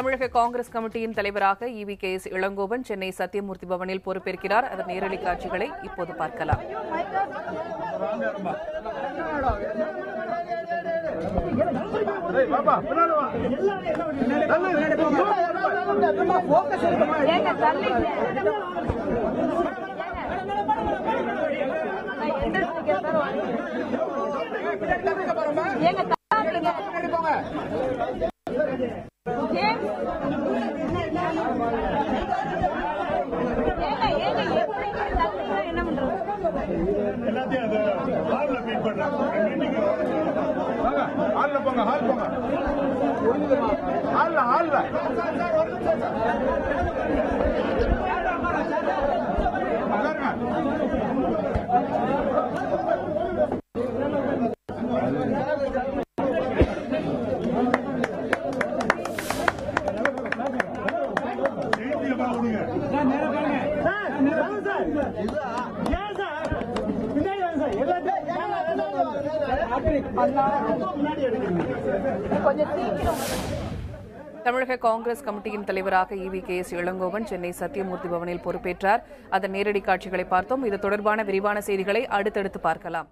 தமிழக காங்கிரஸ் கமிட்டியின் தலைவராக EVKS இளங்கோவன் சென்னை சத்தியமூர்த்தி பவனில் பொறுப்பேற்கிறார். அதன் நேரடி காட்சிகளை இப்போது பார்க்கலாம். தமிழக காங்கிரஸ் கமிட்டியின் தலைவராக EVKS இளங்கோவன் சென்னை சத்தியமூர்த்தி பவனில் பொறுப்பேற்றார். அதன் நேரடி காட்சிகளை பார்த்தோம். இது தொடர்பான விரிவான செய்திகளை அடுத்தடுத்து பார்க்கலாம்.